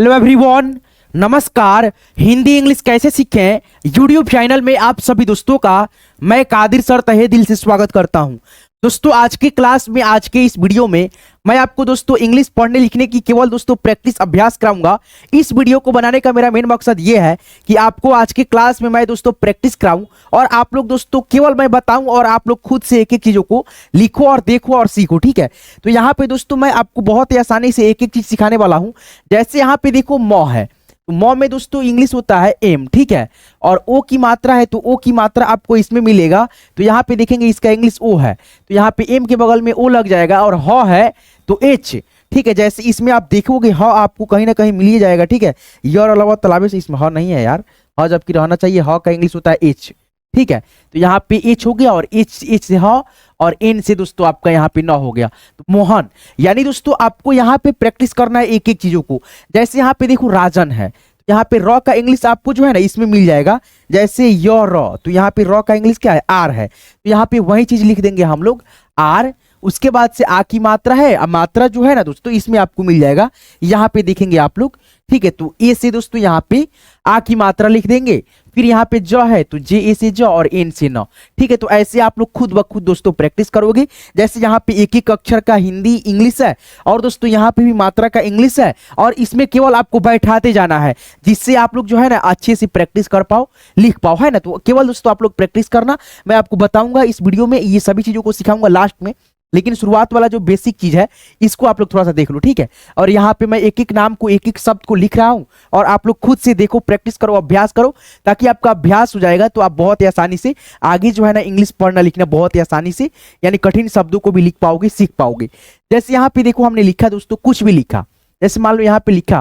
Hello everyone, नमस्कार। Hindi English कैसे सीखें यूट्यूब चैनल में आप सभी दोस्तों का मैं कादिर सर तहे दिल से स्वागत करता हूं। दोस्तों आज की क्लास में, आज के इस वीडियो में मैं आपको दोस्तों इंग्लिश पढ़ने लिखने की केवल दोस्तों प्रैक्टिस अभ्यास कराऊंगा। इस वीडियो को बनाने का मेरा मेन मकसद ये है कि आपको आज की क्लास में मैं दोस्तों प्रैक्टिस कराऊं और आप लोग दोस्तों केवल मैं बताऊं और आप लोग खुद से एक एक चीजों को लिखो और देखो और सीखो, ठीक है। तो यहाँ पे दोस्तों मैं आपको बहुत ही आसानी से एक एक चीज सिखाने वाला हूँ। जैसे यहाँ पे देखो मॉ है, तो मॉ में दोस्तों इंग्लिश होता है एम, ठीक है। और ओ की मात्रा है तो ओ की मात्रा आपको इसमें मिलेगा। तो यहाँ पे देखेंगे इसका इंग्लिश ओ है, तो यहाँ पे एम के बगल में ओ लग जाएगा और ह है तो एच, ठीक है। जैसे इसमें आप देखोगे ह आपको कहीं ना कहीं मिल ही जाएगा, ठीक है। ये और अलावा तालाबे से इसमें ह नहीं है यार, ह जबकि रहना चाहिए। ह का इंग्लिश होता है एच, ठीक है। तो यहाँ पे एच हो गया और एच एच से ह और एन से दोस्तों आपका यहाँ पे न हो गया तो मोहन। यानी दोस्तों आपको यहाँ पे प्रैक्टिस करना है एक एक चीजों को। जैसे यहाँ पे देखो राजन है, यहाँ पे रॉ का इंग्लिश आपको जो है ना इसमें मिल जाएगा। जैसे योर रॉ, तो यहाँ पे रॉ का इंग्लिश क्या है, आर है। तो यहाँ पे वही चीज लिख देंगे हम लोग, आर। उसके बाद से आ की मात्रा है, मात्रा जो है ना दोस्तों इसमें आपको मिल जाएगा, यहाँ पे देखेंगे आप लोग, ठीक है। तो ए से दोस्तों यहाँ पे आ की मात्रा लिख देंगे। फिर यहाँ पे ज है तो जे ए से ज और एन से न, ठीक है। तो ऐसे आप लोग खुद ब खुद दोस्तों प्रैक्टिस करोगे। जैसे यहाँ पे एक एक अक्षर का हिंदी इंग्लिश है और दोस्तों यहाँ पे भी मात्रा का इंग्लिश है और इसमें केवल आपको बैठाते जाना है, जिससे आप लोग जो है ना अच्छे से प्रैक्टिस कर पाओ, लिख पाओ, है ना। तो केवल दोस्तों आप लोग प्रैक्टिस करना। मैं आपको बताऊंगा इस वीडियो में, ये सभी चीजों को सिखाऊंगा लास्ट में, लेकिन शुरुआत वाला जो बेसिक चीज है इसको आप लोग थोड़ा सा देख लो, ठीक है। और यहाँ पे मैं एक एक नाम को, एक एक शब्द को लिख रहा हूँ और आप लोग खुद से देखो, प्रैक्टिस करो, अभ्यास करो, ताकि आपका अभ्यास हो जाएगा तो आप बहुत ही आसानी से आगे जो है ना इंग्लिश पढ़ना लिखना बहुत ही आसानी से, यानी कठिन शब्दों को भी लिख पाओगे, सीख पाओगे। जैसे यहाँ पे देखो हमने लिखा दोस्तों, कुछ भी लिखा, जैसे मान लो यहाँ पे लिखा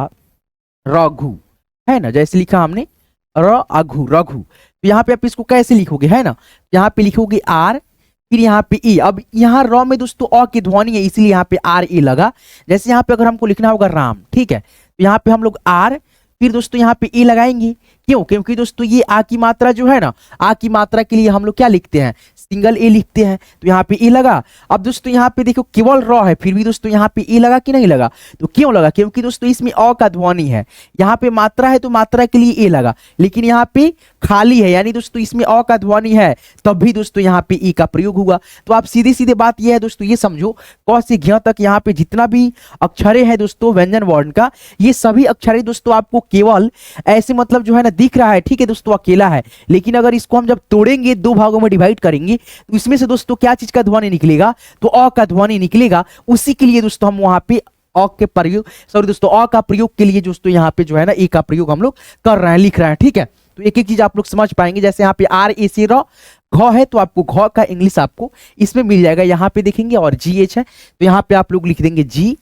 रघु, है ना। जैसे लिखा हमने रघु, रघु, तो यहाँ पे आप इसको कैसे लिखोगे, है ना। यहाँ पे लिखोगे आर, फिर यहाँ पे ई। अब यहाँ र में दोस्तों अ की ध्वनि है, इसलिए यहाँ पे आर ई लगा। जैसे यहाँ पे अगर हमको लिखना होगा राम, ठीक है, तो यहाँ पे हम लोग आर, फिर दोस्तों यहाँ पे ई लगाएंगे। क्यों? क्योंकि दोस्तों ये आ की मात्रा जो है ना, आ की मात्रा के लिए हम लोग क्या लिखते हैं, सिंगल ए लिखते हैं। तो यहाँ पे ई लगा। अब दोस्तों यहाँ पे देखो केवल र है, फिर भी दोस्तों यहाँ पे ई लगा कि नहीं लगा, तो क्यों लगा? क्योंकि दोस्तों इसमें अ का ध्वनि है। यहाँ पे मात्रा है तो मात्रा के लिए ए लगा, लेकिन यहाँ पे खाली है, यानी दोस्तों इसमें अ का ध्वनि है, तब भी दोस्तों यहाँ पे ई का प्रयोग हुआ। तो आप सीधे सीधे बात यह है दोस्तों, ये समझो क से घ तक यहाँ पे जितना भी अक्षरे है दोस्तों व्यंजन वर्ण का, ये सभी अक्षरे दोस्तों आपको केवल ऐसे मतलब जो है ना दिख रहा है, ठीक है दोस्तों, अकेला है। लेकिन अगर इसको हम जब तोड़ेंगे, दो भागों में डिवाइड करेंगे, तो इसमें से दोस्तों क्या चीज का ध्वनि निकलेगा, तो अ का ध्वनि निकलेगा। उसी के लिए दोस्तों हम वहां पे अ के प्रयोग, सॉरी दोस्तों, अ का प्रयोग के लिए दोस्तों यहाँ पे जो है ना ए का प्रयोग हम लोग कर रहे हैं, लिख रहे हैं, ठीक है। तो एक एक चीज आप लोग समझ पाएंगे। जैसे यहाँ पे आर ए से र घ है, तो आपको घ का इंग्लिश आपको इसमें मिल जाएगा, यहाँ पे देखेंगे। और जी एच है, तो यहाँ पे आप लोग लिख देंगे जी,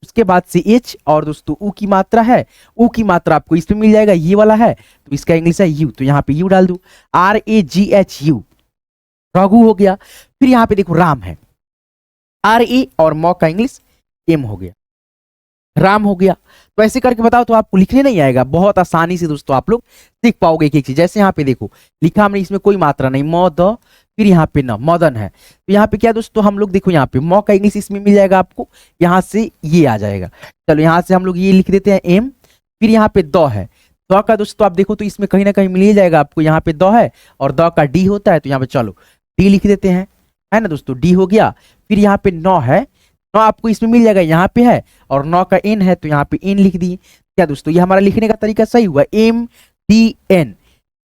उसके बाद से एच, और दोस्तों ऊ की मात्रा है, ऊ की मात्रा आपको इसमें मिल जाएगा, ये वाला है तो इसका इंग्लिश है यू, तो यहाँ पे यू डाल दू, R A G H U, Raghu हो गया। फिर यहाँ पे देखो राम है, आर ए और मॉ का इंग्लिश एम हो गया, राम हो गया। तो ऐसे करके बताओ तो आपको लिखने नहीं आएगा, बहुत आसानी से दोस्तों आप लोग सीख पाओगे एक एक चीज। जैसे यहाँ पे देखो लिखा हमने, इसमें कोई मात्रा नहीं, मो द, फिर यहाँ पे न, मदन है। तो यहाँ पे क्या दोस्तों हम लोग देखो, यहाँ पे मॉ का इंग्लिश इसमें मिल जाएगा आपको, यहाँ से ये आ जाएगा। चलो यहाँ से हम लोग ये लिख देते हैं एम, फिर यहाँ पे द है, द का दोस्तों आप देखो तो इसमें कहीं ना कहीं मिल ही जाएगा आपको, यहाँ पे द है और द का डी होता है, तो यहाँ पे चलो डी लिख देते हैं, है ना दोस्तों, डी हो गया। फिर यहाँ पे नौ है, नौ आपको इसमें मिल जाएगा, यहाँ पे है, और नौ का एन है तो यहाँ पे एन लिख दिए। क्या दोस्तों ये हमारा लिखने का तरीका सही हुआ, एम डी एन,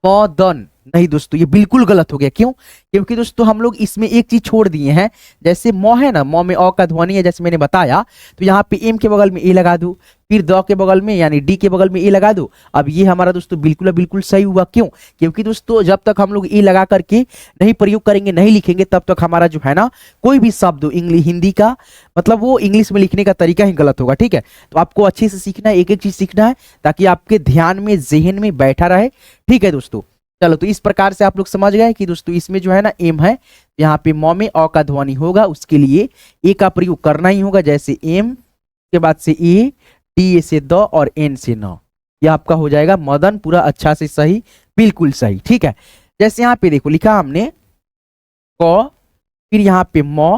मदन? नहीं दोस्तों, ये बिल्कुल गलत हो गया। क्यों? क्योंकि दोस्तों हम लोग इसमें एक चीज छोड़ दिए हैं। जैसे मौ है ना, मौ में अ का ध्वनि है, जैसे मैंने बताया, तो यहाँ पे एम के बगल में ए लगा दो, फिर द के बगल में यानी डी के बगल में ए लगा दो। अब ये हमारा दोस्तों बिल्कुल बिल्कुल सही हुआ। क्यों? क्योंकि दोस्तों जब तक हम लोग ए लगा करके नहीं प्रयोग करेंगे, नहीं लिखेंगे, तब तक हमारा जो है ना कोई भी शब्द इंग्लिश हिंदी का मतलब वो इंग्लिश में लिखने का तरीका ही गलत होगा, ठीक है। तो आपको अच्छे से सीखना है, एक एक चीज सीखना है, ताकि आपके ध्यान में, जहन में बैठा रहे, ठीक है दोस्तों। चलो तो इस प्रकार से आप लोग समझ गए कि दोस्तों इसमें जो है ना एम है, यहाँ पे मॉ में अ का ध्वनि होगा, उसके लिए ए का प्रयोग करना ही होगा। जैसे एम के बाद से ए, डी ए से द और एन से न, यह आपका हो जाएगा मदन, पूरा अच्छा से सही, बिल्कुल सही, ठीक है। जैसे यहाँ पे देखो लिखा हमने क, फिर यहाँ पे मॉ,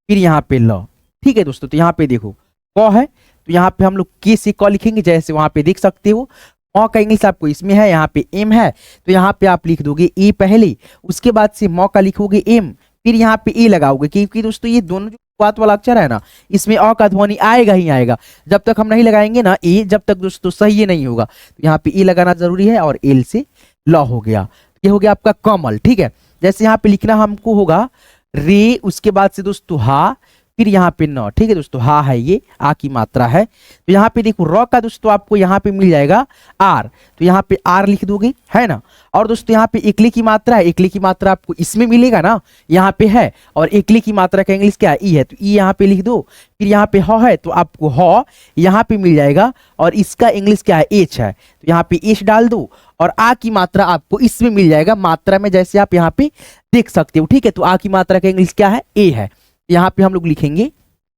फिर यहाँ पे ल, ठीक है दोस्तों। तो यहाँ पे देखो क है तो यहाँ पे हम लोग के से क लिखेंगे, जैसे वहां पे देख सकते हो मौ का इंग्लिश आपको इसमें है, यहाँ पे एम है, तो यहाँ पे आप लिख दोगे ए पहले, उसके बाद से मौ का लिखोगे एम, फिर यहाँ पे ए लगाओगे, क्योंकि दोस्तों ये दोनों जो बात वाला अक्षर है ना, इसमें अ का ध्वनि आएगा ही आएगा। जब तक हम नहीं लगाएंगे ना ए, जब तक दोस्तों सही ये नहीं होगा, तो यहाँ पे ए लगाना जरूरी है, और एल से ल हो गया, ये हो गया आपका कमल। ठीक है, जैसे यहाँ पे लिखना हमको होगा रे, उसके बाद से दोस्तों हा, फिर यहाँ पे न। ठीक है दोस्तों, हा है, ये आ की मात्रा है। तो यहाँ पे देखो र का दोस्तों आपको यहाँ पे मिल जाएगा आर, तो यहाँ पे आर लिख दोगे, है ना। और दोस्तों यहाँ पे एकले की मात्रा है, एकले की मात्रा आपको इसमें मिलेगा ना, यहाँ पे है, और एकले की मात्रा का इंग्लिश क्या है, ई है, तो ई यहाँ पे लिख दो। फिर यहाँ पे ह है, तो आपको ह यहाँ पे मिल जाएगा, और इसका इंग्लिश क्या है, एच है, तो यहाँ पे एच डाल दो, और आ की मात्रा आपको इसमें मिल जाएगा मात्रा में, जैसे आप यहाँ पे देख सकते हो। ठीक है, तो आ की मात्रा का इंग्लिश क्या है, ए है, यहाँ पे हम लोग लिखेंगे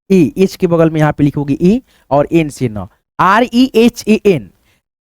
ए, एच के बगल में यहाँ पे लिखोगे ए, और एन से न, REHAN,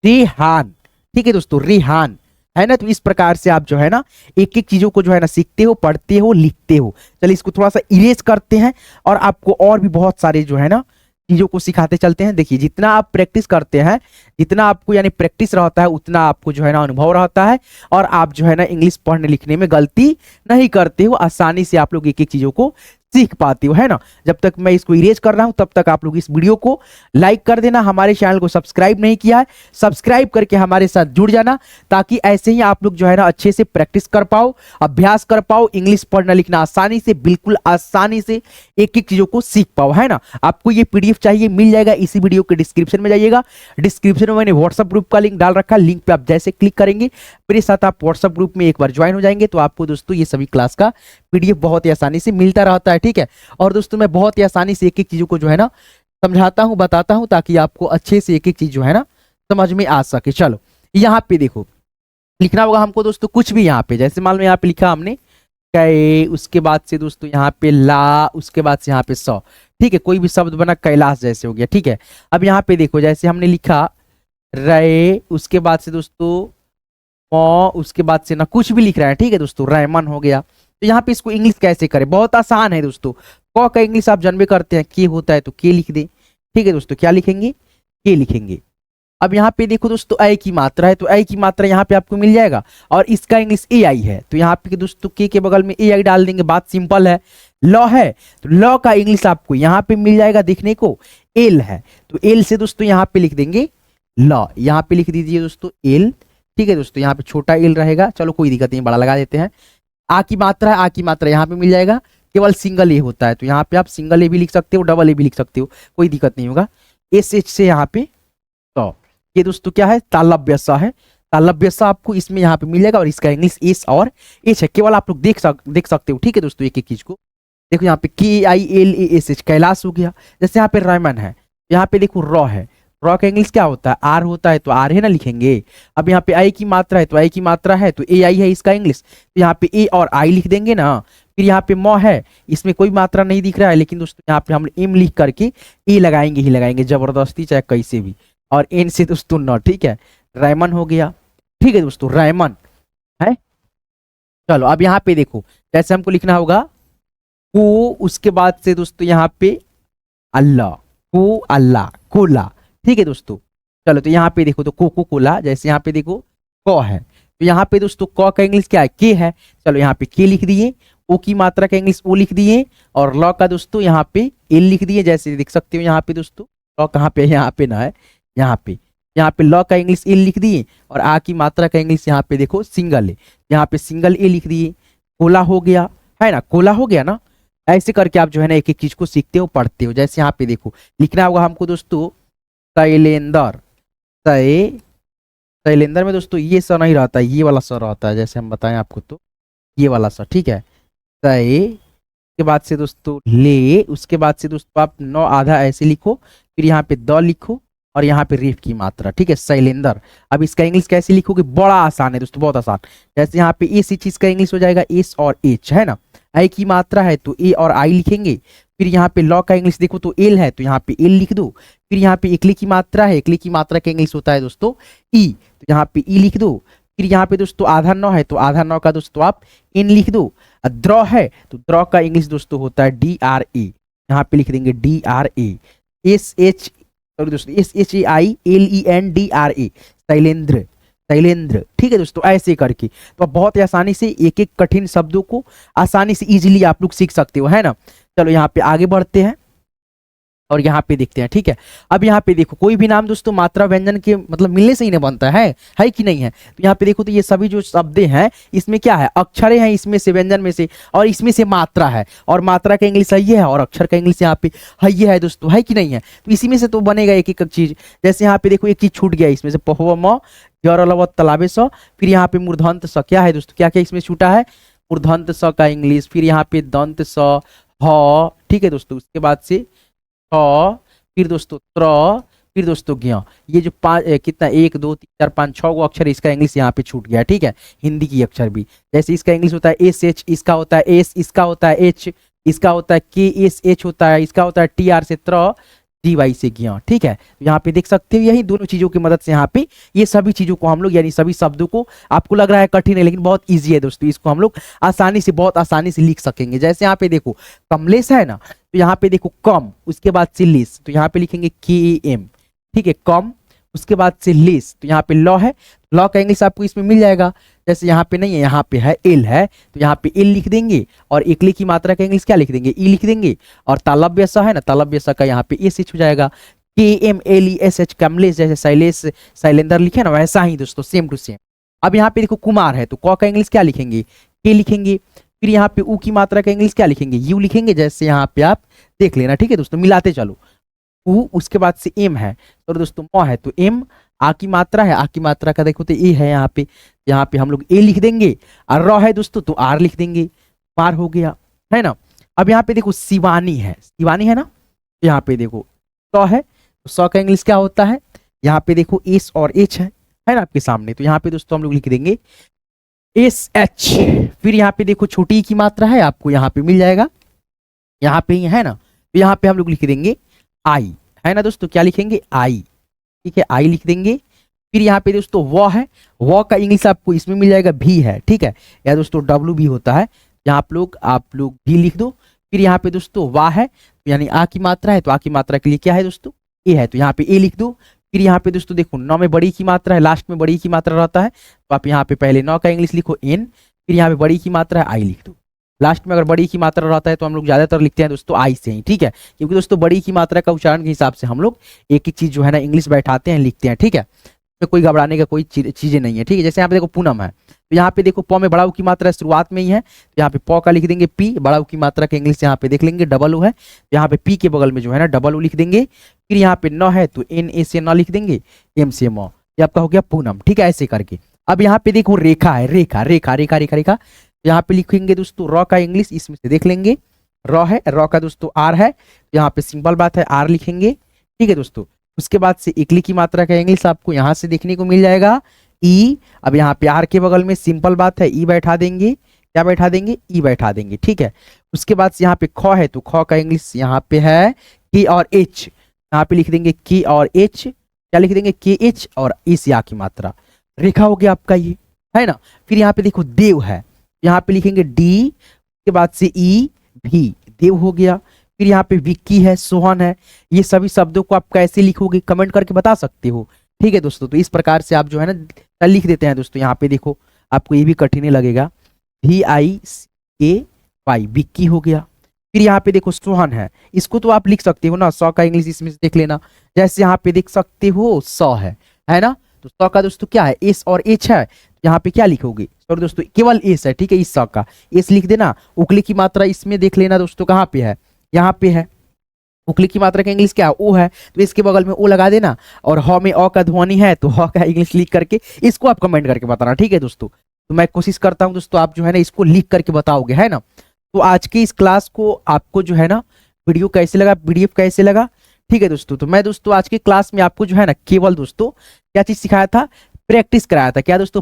रेहान। ठीक है दोस्तों, रेहान है ना। तो इस प्रकार से आप जो है ना एक एक चीजों को जो है ना सीखते हो, पढ़ते हो, लिखते हो। चलिए इसको थोड़ा सा इरेज करते हैं, और आपको और भी बहुत सारे जो है ना चीजों को सिखाते चलते हैं। देखिए, जितना आप प्रैक्टिस करते हैं, जितना आपको यानी प्रैक्टिस रहता है, उतना आपको जो है ना अनुभव रहता है, और आप जो है ना इंग्लिश पढ़ने लिखने में गलती नहीं करते हो, आसानी से आप लोग एक एक चीजों को सीख पाते हो, है ना। जब तक मैं इसको इरेज कर रहा हूं, तब तक आप लोग इस वीडियो को लाइक कर देना। हमारे चैनल को सब्सक्राइब नहीं किया है, सब्सक्राइब करके हमारे साथ जुड़ जाना, ताकि ऐसे ही आप लोग जो है ना अच्छे से प्रैक्टिस कर पाओ, अभ्यास कर पाओ, इंग्लिश पढ़ना लिखना आसानी से, बिल्कुल आसानी से एक एक चीजों को सीख पाओ, है ना। आपको ये PDF चाहिए, मिल जाएगा इसी वीडियो के डिस्क्रिप्शन में, जाइएगा डिस्क्रिप्शन में मैंने व्हाट्सएप ग्रुप का लिंक डाल रखा है, लिंक पे आप जैसे क्लिक करेंगे मेरे साथ आप व्हाट्सएप ग्रुप में एक बार ज्वाइन हो जाएंगे, तो आपको दोस्तों ये सभी क्लास का PDF बहुत ही आसानी से मिलता रहता है। ठीक है, और दोस्तों मैं बहुत ही आसानी से एक एक चीजों को जो है ना समझाता हूं, बताता हूं, ताकि आपको अच्छे से एक एक चीज जो है ना समझ में आ सके। चलो यहाँ पे देखो, लिखना होगा हमको दोस्तों कुछ भी, यहाँ पे जैसे मान लो यहाँ पे लिखा हमने कै, उसके बाद से दोस्तों यहाँ पे ला, उसके बाद से यहाँ पे सौ। ठीक है, कोई भी शब्द बना कैलाश जैसे हो गया। ठीक है, अब यहाँ पे देखो, जैसे हमने लिखा रे, उसके बाद से दोस्तों मौ, उसके बाद से ना कुछ भी लिख रहा है। ठीक है दोस्तों, रेमन हो गया। तो यहाँ पे इसको इंग्लिश कैसे करें, बहुत आसान है दोस्तों। क का इंग्लिश आप जानबे करते हैं, के होता है, तो के लिख दे। ठीक है दोस्तों, क्या लिखेंगे, के लिखेंगे। अब यहाँ पे देखो दोस्तों, आई की मात्रा है, तो आई की मात्रा यहाँ पे आपको मिल जाएगा, और इसका इंग्लिश AI है, तो यहाँ पे दोस्तों के बगल में AI डाल देंगे, बात सिंपल है। लॉ है, तो लॉ का इंग्लिश आपको यहाँ पे मिल जाएगा देखने को, एल है, तो एल से दोस्तों यहाँ पे लिख देंगे लॉ, यहाँ पे लिख दीजिए दोस्तों एल। ठीक है दोस्तों, यहाँ पे छोटा एल रहेगा, चलो कोई दिक्कत नहीं, बड़ा लगा देते हैं। आ की मात्रा है, आ की मात्रा यहाँ पे मिल जाएगा, केवल सिंगल ए होता है, तो यहाँ पे आप सिंगल ए भी लिख सकते हो, डबल ए भी लिख सकते हो, कोई दिक्कत नहीं होगा। SH से यहाँ पे तो ये दोस्तों क्या है, तालव्य स है, तालव्य स आपको इसमें यहाँ पे मिल जाएगा, और इसका इंग्लिश एस और एच है, केवल आप लोग देख सकते हो। ठीक है दोस्तों, एक एक चीज को देखो, यहाँ पे KILASH कैलाश हो गया। जैसे यहाँ पे रायमन है, यहाँ पे देखो रॉ है, रॉ का इंग्लिश क्या होता है, आर होता है, तो आर है ना लिखेंगे। अब यहाँ पे आई की मात्रा है, तो आई की मात्रा है, तो AI है इसका इंग्लिश, तो यहाँ पे ए और आई लिख देंगे ना। फिर यहाँ पे मौ है, इसमें कोई मात्रा नहीं दिख रहा है, लेकिन दोस्तों यहाँ पे हम एम लिख करके ए लगाएंगे ही लगाएंगे, जबरदस्ती चाहे कैसे भी, और एन से दोस्तों न। ठीक है, रायमन हो गया। ठीक है दोस्तों, रायमन है। चलो अब यहाँ पे देखो, जैसे हमको लिखना होगा को, उसके बाद से दोस्तों यहाँ पे अल्लाह, को अल्लाह, कोला। ठीक है दोस्तों, चलो तो यहाँ पे देखो, तो कोको कोला, जैसे यहाँ पे देखो क है, तो यहाँ पे दोस्तों क का इंग्लिश क्या है, के है, चलो यहाँ पे के लिख दिए। ओ की मात्रा का इंग्लिश ओ लिख दिए, और लॉ का दोस्तों यहाँ पे एल लिख दिए, जैसे देख सकते हो यहाँ पे दोस्तों। लॉ कहाँ पे, यहाँ पे ना है, यहाँ पे लॉ का इंग्लिश एल लिख दिए, और आ की मात्रा का इंग्लिश यहाँ पे देखो सिंगल है, यहाँ पे सिंगल ए लिख दिए। कोला हो गया, है ना, कोला हो गया ना। ऐसे करके आप जो है ना एक एक चीज को सीखते हो, पढ़ते हो। जैसे यहाँ पे देखो, लिखना होगा हमको दोस्तों शैलेंदर, शैलेंदर में दोस्तों ये स नहीं रहता है, ये वाला स रहता है, जैसे हम बताएं आपको, तो ये वाला स। ठीक है, के बाद से दोस्तों ले, उसके बाद से दोस्तों आप 9 आधा ऐसे लिखो, फिर यहाँ पे द लिखो, और यहाँ पे रेफ की मात्रा। ठीक है, शैलेंदर। अब इसका इंग्लिश कैसे लिखोगे, बड़ा आसान है दोस्तों, बहुत आसान। जैसे यहाँ पे इस चीज का इंग्लिश हो जाएगा एस और एच, है ना। आई की मात्रा है, तो ए और आई लिखेंगे। फिर यहाँ पे लॉ का इंग्लिश देखो, तो एल है, तो यहाँ पे एल लिख दो। फिर यहाँ पे एकले की मात्रा है, एकले की मात्रा का इंग्लिश होता है दोस्तों ई, तो यहाँ पे ई लिख दो। फिर यहाँ पे दोस्तों आधा नौ है, तो आधा नौ का दोस्तों आप इन लिख दो। द्रॉ है, तो द्रॉ का इंग्लिश दोस्तों होता है DRA, यहाँ पे लिख देंगे DRA। SH सॉरी दोस्तों, SHAILENDRA, शैलेंद्र, शैलेंद्र, ठीक है दोस्तों, ऐसे करके तो आप बहुत ही आसानी से एक एक कठिन शब्दों को आसानी से इजीली आप लोग सीख सकते हो, है ना। चलो यहाँ पे आगे बढ़ते हैं और यहाँ पे देखते हैं, ठीक है। अब यहाँ पे देखो कोई भी नाम दोस्तों मात्रा व्यंजन के मतलब मिलने से ही नहीं बनता है कि नहीं है। तो यहाँ पे देखो तो ये सभी जो शब्द हैं इसमें क्या है, अक्षरे हैं इसमें से, व्यंजन में से, और इसमें से मात्रा है, और मात्रा का इंग्लिश है ये है, और अक्षर का इंग्लिश यहाँ पे है ये है दोस्तों, है कि नहीं है। तो इसी में से तो बनेगा एक एक चीज। जैसे यहाँ पे देखो एक चीज छूट गया इसमें से, पहुआ म तलाबे स, फिर यहाँ पे मूर्धन्त स, क्या है दोस्तों, क्या क्या इसमें छूटा है, मूर्धन्त स का इंग्लिश, फिर यहाँ पे दंत स, ह, ठीक है दोस्तों, उसके बाद से फिर दोस्तों फिर दोस्तों ज्ञ, ये जो कितना 1 2 3 4 5 6 गो अक्षर इसका इंग्लिश यहाँ पे छूट गया, ठीक है। हिंदी की अक्षर भी जैसे इसका इंग्लिश होता है SH, इसका होता है S, इसका होता है H, इसका होता है KSH होता है, इसका होता है TR से त्र, DY से ज्ञ, ठीक है। यहाँ पे देख सकते हो यही दोनों चीजों की मदद से यहाँ पे ये सभी चीजों को हम लोग यानी सभी शब्दों को, आपको लग रहा है कठिन है लेकिन बहुत ईजी है दोस्तों, इसको हम लोग आसानी से बहुत आसानी से लिख सकेंगे। जैसे यहाँ पे देखो कमलेश है ना, तो यहाँ पे देखो कम, उसके बाद से लेस, तो यहाँ पे लिखेंगे KAM, ठीक है, कम, उसके बाद से लेस, तो यहाँ पे लॉ है, लॉ का इंग्लिश आपको इसमें मिल जाएगा। जैसे यहाँ पे नहीं है, यहाँ पे है एल है, तो यहाँ पे एल लिख देंगे, और एकली की मात्रा का इंग्लिश क्या लिख देंगे, ई लिख देंगे, और तालव्य सा है ना, तालव्य सा का यहाँ पे एस हो जाएगा, KMLESH, कमलेश, जैसे शैलेश शैलेंद्र लिखे ना वैसा ही दोस्तों, सेम टू सेम। अब यहाँ पे देखो कुमार है, तो क का इंग्लिश क्या लिखेंगे, के लिखेंगे, फिर यहाँ पे उ की मात्रा का इंग्लिश क्या लिखेंगे, यू लिखेंगे, जैसे यहाँ पे आप देख लेना, ठीक है दोस्तों, मिलाते चलो, उ, उसके बाद से एम है, और दोस्तों म है तो एम, आ की मात्रा है, आ की मात्रा का देखो तो ए है, यहाँ पे हम लोग ए लिख देंगे, और र है दोस्तों तो आर लिख देंगे, पार हो गया, है ना। अब यहाँ पे देखो शिवानी है, शिवानी है ना, यहाँ पे देखो स है, तो स का इंग्लिश क्या होता है, यहाँ पे देखो एस और एच है ना आपके सामने, तो यहाँ पे दोस्तों हम लोग लिख देंगे SH, फिर यहाँ पे देखो छोटी की मात्रा है, आपको यहाँ पे मिल जाएगा, यहाँ पे है ना, तो यहाँ पे हम लोग लिख देंगे आई, है ना दोस्तों, क्या लिखेंगे आई, ठीक है, आई लिख देंगे। फिर यहाँ पे दोस्तों वो है, वो का इंग्लिश आपको इसमें मिल जाएगा भी है, ठीक है, या दोस्तों डब्ल्यू भी होता है, यहाँ आप लोग भी लिख दो। फिर यहाँ पे दोस्तों वाह है, यानी आ की मात्रा है, तो आ की मात्रा के लिए क्या है दोस्तों, ए है, तो यहाँ पे ए लिख दो। फिर यहाँ पे दोस्तों देखो नौ में बड़ी की मात्रा है, लास्ट में बड़ी की मात्रा रहता है, तो आप यहाँ पे पहले नौ का इंग्लिश लिखो एन, फिर यहाँ पे बड़ी की मात्रा है आई लिख दो। लास्ट में अगर बड़ी की मात्रा रहता है तो हम लोग ज्यादातर लिखते हैं दोस्तों आई से ही, ठीक है, क्योंकि दोस्तों बड़ी की मात्रा का उच्चारण के हिसाब से हम लोग एक एक चीज जो है ना इंग्लिश बैठाते हैं, लिखते हैं, ठीक है, तो कोई घबराने का कोई चीजें नहीं है, ठीक है। जैसे यहाँ पे देखो पूनम है, तो यहाँ पे देखो प में बड़ा उ की मात्रा शुरुआत में ही है, तो यहाँ पे प का लिख देंगे पी, बड़ा उ की मात्रा का इंग्लिश यहाँ पे देख लेंगे डबल उ है, तो यहाँ पे पी के बगल में जो है ना डबल उ लिख देंगे। फिर यहाँ पे न है तो एन ए से न लिख देंगे, एम से म, ये आपका हो गया पूनम, ठीक है, ऐसे करके। अब यहाँ पे देखो रेखा है, रेखा रेखा रेखा रेखा रेखा, यहाँ पे लिखेंगे दोस्तों र का इंग्लिश इसमें से देख लेंगे, र है, र का दोस्तों आर है, यहाँ पे सिंपल बात है आर लिखेंगे, ठीक है दोस्तों। उसके बाद से इकली की मात्रा का इंग्लिश आपको यहाँ से देखने को मिल जाएगा ई, अब यहाँ पे आर के बगल में सिंपल बात है ई बैठा देंगे, क्या बैठा देंगे, ई बैठा देंगे, ठीक है। उसके बाद से यहाँ पे ख है, तो ख का इंग्लिश यहाँ पे है के और एच, यहाँ पे लिख देंगे के और एच, क्या लिख देंगे के एच और इस या की मात्रा, रेखा हो गया आपका ये, है ना। फिर यहाँ पे देखो देव है, यहाँ पे लिखेंगे डी, के बाद से ई भी, देव हो गया। फिर यहाँ पे विक्की है, सोहन है, ये सभी शब्दों को आप कैसे लिखोगे कमेंट करके बता सकते हो, ठीक है दोस्तों। तो इस प्रकार से आप जो है ना लिख देते हैं दोस्तों। यहाँ पे देखो आपको ये भी कठिन नहीं लगेगा, VICKY, विक्की हो गया। फिर यहाँ पे देखो सोहन है, इसको तो आप लिख सकते हो ना, सौ का इंग्लिश इसमें से देख लेना, जैसे यहाँ पे देख सकते हो सौ है ना, तो सौ का दोस्तों क्या है एस और एच है, यहाँ पे क्या लिखोगे, सॉरी दोस्तों केवल एस है, ठीक है, इस सौ का एस लिख देना। उकली की मात्रा इसमें देख लेना दोस्तों, कहाँ पे है, यहाँ पे है, उकली की मात्रा का इंग्लिश क्या है ओ है, तो इसके बगल में ओ लगा देना, और ह में अ का ध्वनि है तो ह का इंग्लिश लिख करके इसको आप कमेंट करके बताना, ठीक है दोस्तों। तो मैं कोशिश करता हूँ दोस्तों आप जो है ना इसको लिख करके बताओगे, है ना। तो आज की इस क्लास को आपको जो है ना वीडियो कैसे लगा, पीडीएफ कैसे लगा, ठीक है दोस्तों। तो मैं दोस्तों आज की क्लास में आपको जो है ना केवल दोस्तों क्या चीज सिखाया था, प्रैक्टिस कराया था, क्या दोस्तों,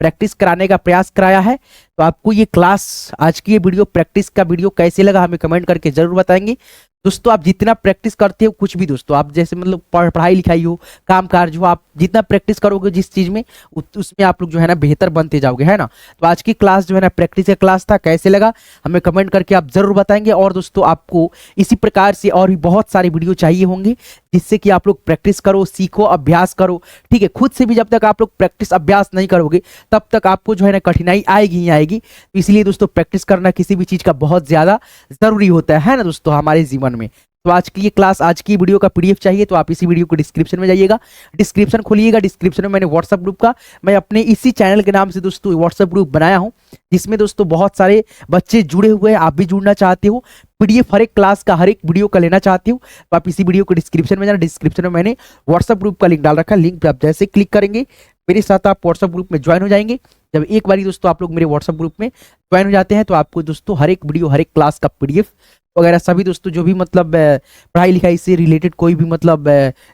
प्रैक्टिस कराने का प्रयास कराया है। तो आपको ये क्लास आज की ये वीडियो प्रैक्टिस का वीडियो कैसे लगा हमें कमेंट करके जरूर बताएंगे। दोस्तों आप जितना प्रैक्टिस करते हो कुछ भी दोस्तों, आप जैसे मतलब पढ़ाई लिखाई हो, काम काज हो, आप जितना प्रैक्टिस करोगे जिस चीज में उसमें आप लोग जो है ना बेहतर बनते जाओगे, है ना। तो आज की क्लास जो है ना प्रैक्टिस का क्लास था, कैसे लगा हमें कमेंट करके आप जरूर बताएंगे। और दोस्तों आपको इसी प्रकार से और भी बहुत सारे वीडियो चाहिए होंगे जिससे कि आप लोग प्रैक्टिस करो, सीखो, अभ्यास करो, ठीक है। खुद से भी जब तक आप लोग प्रैक्टिस अभ्यास नहीं करोगे तब तक आपको जो है ना कठिनाई आएगी ही आएगी। तो इसलिए दोस्तों प्रैक्टिस करना किसी भी चीज का बहुत ज्यादा जरूरी होता है ना दोस्तों हमारे जीवन में। तो आज की ये क्लास, आज की वीडियो का पीडीएफ चाहिए तो आप इसी वीडियो को डिस्क्रिप्शन में जाइएगा, डिस्क्रिप्शन खोलिएगा, डिस्क्रिप्शन में मैंने व्हाट्सएप ग्रुप का, मैं अपने इसी चैनल के नाम से दोस्तों व्हाट्सएप ग्रुप बनाया हूं जिसमें दोस्तों बहुत सारे बच्चे जुड़े हुए हैं। आप भी जुड़ना चाहते हो, पीडीएफ हर एक क्लास का, हर एक वीडियो का लेना चाहते हो तो आप इसी वीडियो को डिस्क्रिप्शन में जाना, डिस्क्रिप्शन में मैंने व्हाट्सएप ग्रुप का लिंक डाल रखा है। लिंक पे आप जैसे क्लिक करेंगे मेरे साथ आप व्हाट्सएप ग्रुप में ज्वाइन हो जाएंगे। जब एक बारी दोस्तों आप लोग मेरे व्हाट्सएप ग्रुप में ज्वाइन हो जाते हैं तो आपको दोस्तों हर एक वीडियो, हर एक क्लास का पीडीएफ वगैरह सभी दोस्तों जो भी मतलब पढ़ाई लिखाई से रिलेटेड कोई भी मतलब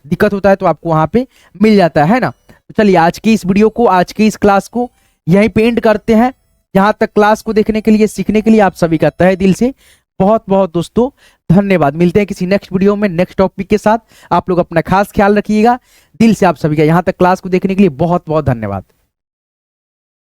दिक्कत होता है तो आपको वहां पे मिल जाता है ना। तो चलिए आज की इस वीडियो को, आज की इस क्लास को यहीं पे एंड करते हैं। यहाँ तक क्लास को देखने के लिए, सीखने के लिए आप सभी का तहे दिल से बहुत बहुत दोस्तों धन्यवाद। मिलते हैं किसी नेक्स्ट वीडियो में नेक्स्ट टॉपिक के साथ। आप लोग अपना खास ख्याल रखिएगा। दिल से आप सभी का यहाँ तक क्लास को देखने के लिए बहुत बहुत धन्यवाद।